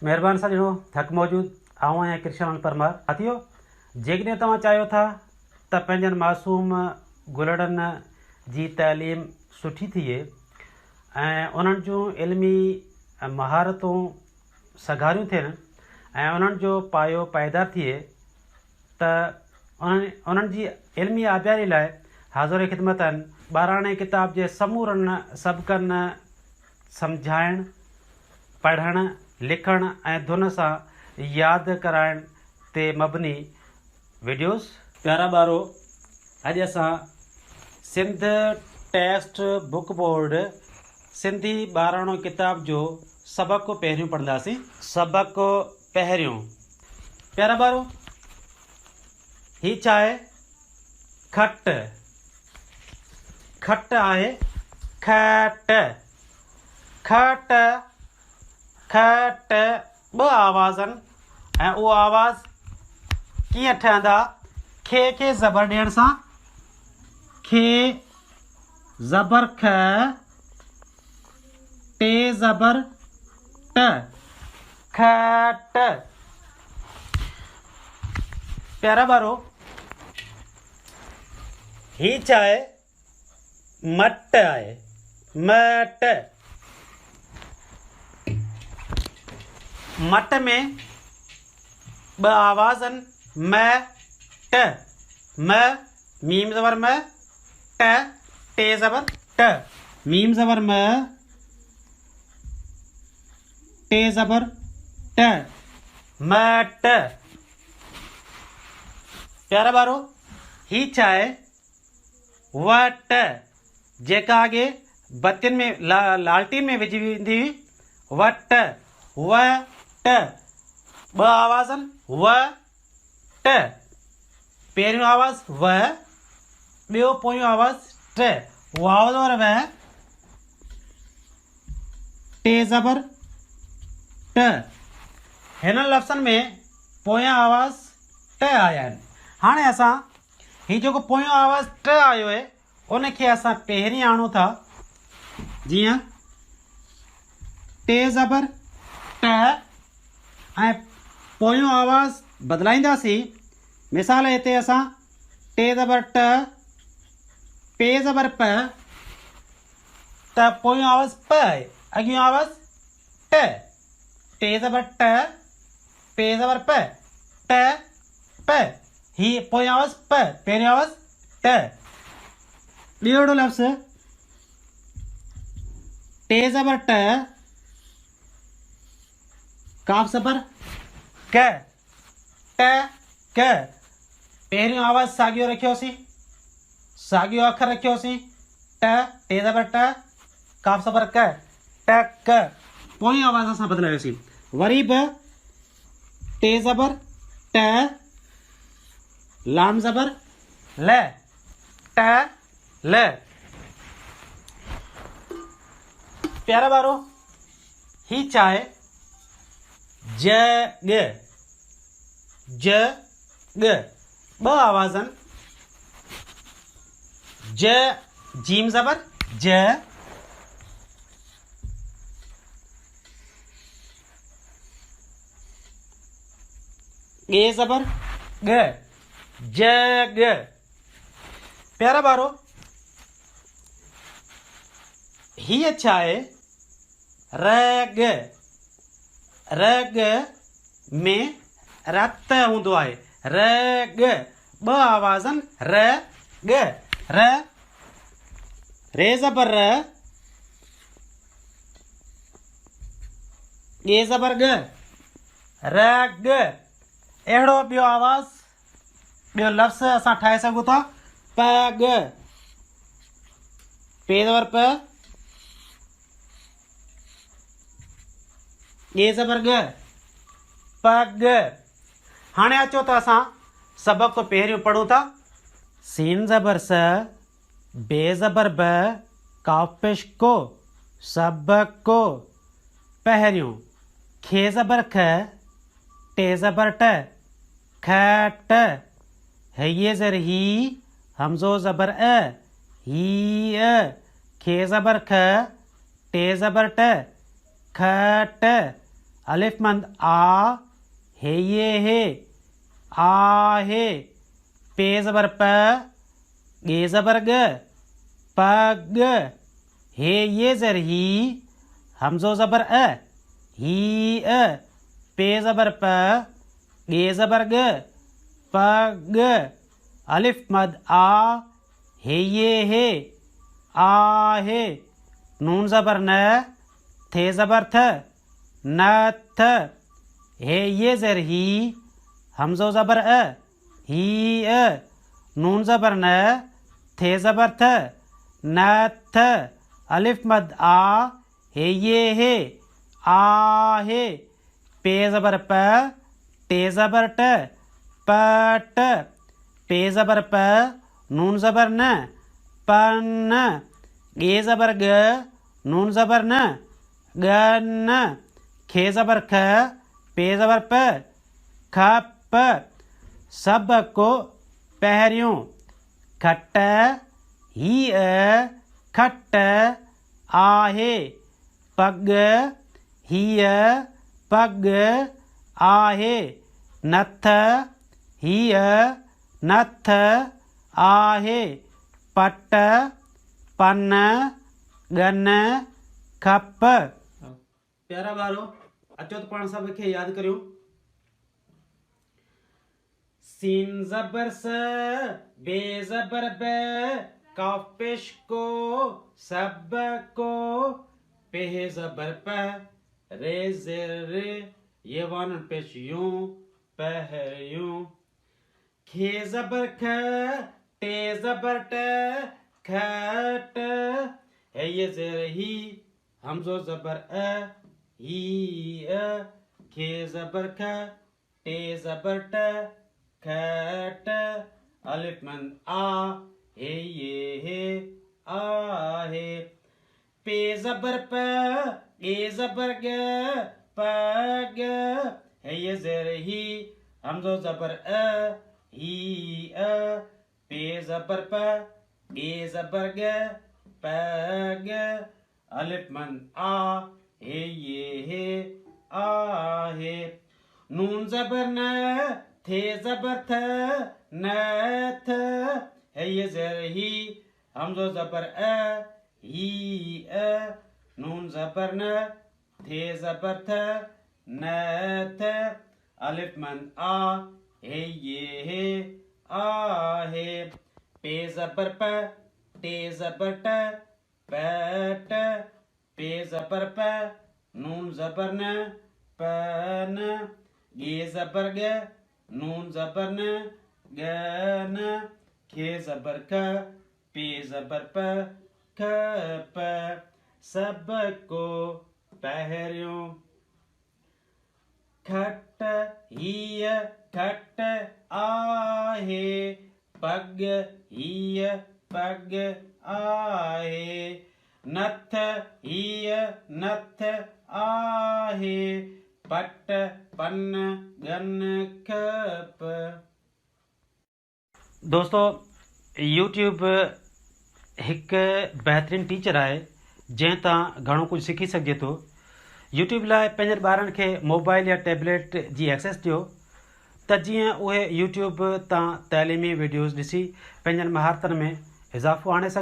महिरबानी सां थक मौजूद आऊं आहियां कृष्ण परमार। साथियो, जेकॾहिं तव्हां चाहियो था त पंहिंजनि मासूम गुलड़नि जी तइलीम सुठी थिए ऐं उन्हनि जूं इल्मी महारतूं सघारियूं थियनि ऐं उन्हनि जो पायो पाइदार थिए त उन्हनि जी इल्मी आबियारी लाइ हाज़ुर ख़िदमत आहिनि। ॿाराणे किताब जे समूरनि सबक़नि सम्झाइण, पढ़णु, लिखणु ऐं धुन सां यादि कराइण ते मबनी वीडियोस। प्यारा ॿारो, अॼु असां Sindh text book board Sindhi ॿाराणो किताब जो सबक़ पहिरियों पढ़ंदासीं। सबक़ पहिरियों। प्यारा ॿारो, ही छा आहे? खट। खट आहे खट। खट खट ॿ आवाज़ आहिनि ऐं उहो आवाज़ कीअं ठहंदा? खे ज़बर ॾियण सां, खे ज़बर ख, टे ज़बर ट, खट। प्यारा ॿारो, ही छा आहे? मट आहे। मट। मट में ॿ आवाज़ आहिनि, म ट। म मीम ज़बर म, ट टे ज़बर ट। मीम ज़बर म, टे ज़बर ट, मट। प्यारा ॿारो, ही छा आहे? वट। जेका अॻे बतियुनि में लालटीन में विझी वेंदी हुई, वट। वट। ॿ आवाज़ आहिनि, व ट। पहिरियों आवाज़ व, ॿियो पोयों आवाज़ ट। वाव ज़बर व, टे ज़बर ट। हिन लफ़्ज़नि में पोयां आवाज़ ट आया आहिनि। हाणे असां ही जेको पोयों आवाज़ ट आयो आहे उनखे असां पहिरीं आणूं था। जीअं टे ज़बर ट ऐं पोयों आवाज़ बदिलाईंदासीं। मिसाल हिते असां टे ज़बर ट, पे ज़बर प, त पोयों आवाज़ प आहे, अॻियों आवाज़ ट। टे ज़बर ट, पे ज़बर प, ट प। ही पोयों आवाज़ प, पहिरियों आवाज़ ट। ॿियो अहिड़ो लफ़्ज़ टे ज़बर ट, काफ़ ज़बर क, ट क। पहिरियों आवाज़ साॻियो रखियोसीं, साॻियो अखर रखियोसीं, ट टे ज़बर ट, काफ़ ज़बर क, ट क। पोयों आवाज़ असां बदिलायोसीं। वरी बि टे ज़बर ट, लाम ज़बर ल, ट ल। प्यारा ॿारो, ही छा आहे? जग। जग। ॿ आवाज़ आहिनि, ज जीम ज़बर ज, गे ज़बर ग, जग। प्यारा ॿारो, हीअ छा आहे? रग। रग में रत हूंदो आहे। रग। ॿ आवाज़ आहिनि, र ग। र रे ज़बर र, गे ज़बर ग, रग। अहिड़ो ॿियो आवाज़, ॿियो लफ़्ज़ असां ठाहे सघूं था। पग। पे ज़बर प, गे ज़बर ग, पग। हाणे अचो त असां सबक़ पहिरियों पढ़ूं था। सीन ज़बर स, बे ज़बर ब, काफ़ पेश को, सबको। पहिरियों खे ज़बर ख, टे ज़बर ट, खट। हये ज़र ही, हमज़ो ज़बर अ, ही। खे ज़बर ख, टे ज़बर ट, खट। अलिफ मंद आ, हे ये हे, आहे। पे ज़बर प, गे ज़बर ग, पग। हे ये ज़र ही, हमज़ो ज़बर अ, ही अ। पे ज़बर प, गे ज़बर ग, पग। अलिफ मद आ, हे ये हे, आहे। नून ज़बर न, थे ज़बर थ, नथ। हे ये ज़र ही, हमज़ो ज़बर अ, ही अ। नून ज़बर न, थे ज़बर थ, नथ। अलिफ मद आ, हे ये हे, आहे। पे ज़बर प, टे ज़बर ट, पट। पे ज़बर प, नून ज़बर न, पन। गे ज़बर ग, नून ज़बर न, गन। खे ज़बर ख, पे ज़बर प, खप। सब को पहरियों, खट, ही खट, आहे। पग, हीअ, पग, आहे। नथ, हीअ, नथ, आहे। पट, पन, गन, खप। प्यारा ॿारो, अचो त पाण सभ खे यादि करियूं। सीन ज़बर स, बे ज़बर ब, काफ पेश को, सब को। पे ज़बर प, रे ज़ेर रे, ये वानन पेश यूं, पहरियूं। खे ज़बर ख, टे ज़बर ट, खट। है ये ज़ेर ही, हमज़ो ज़बर अ, ही अ। खे ज़बर ख, टे ज़बर ट, खट। अलिफ मंद आ, हे ये हे, आहे। पे ज़बर प, गे ज़बर ग, पग। है ये ज़ेर ही, हमज़ो ज़बर अ, ही अ। पे ज़बर प, गे ज़बर ग, पग। अलिफ मंद आ, हे ये हे, आहे। नून ज़बर न, थे ज़बर थ, नथ। है ये ज़ेर ही, हमज़ो ज़बर अ, ही अ। नून ज़बर न, थे ज़बर थ, नथ। अलिफ मंद आ, हे ये हे, आहे। पे ज़बर प, टे ज़बर ट, पट। पे ज़बर प, नून ज़बर न, पन। गे ज़बर ग, नून ज़बर न, गन। खे ज़बर ख, पे ज़बर प, खप। सब को पहरियों, खट, हीअ, खट, आहे। पग, हीअ, पग, आहे। नथ, हीअ, नथ, आहे। पट, पन, गन, खप। दोस्तों, यूट्यूब हिकु बहितरीनु टीचर आहे जंहिं तां घणो कुझु सिखी सघिजे थो। यूट्यूब लाइ पंहिंजनि ॿारनि खे मोबाइल या टैबलेट जी एक्सेस ॾियो त जीअं उहे यूट्यूब तां तइलीमी वीडियोज़ ॾिसी पंहिंजनि महारतनि में इज़ाफ़ो आणे सघनि।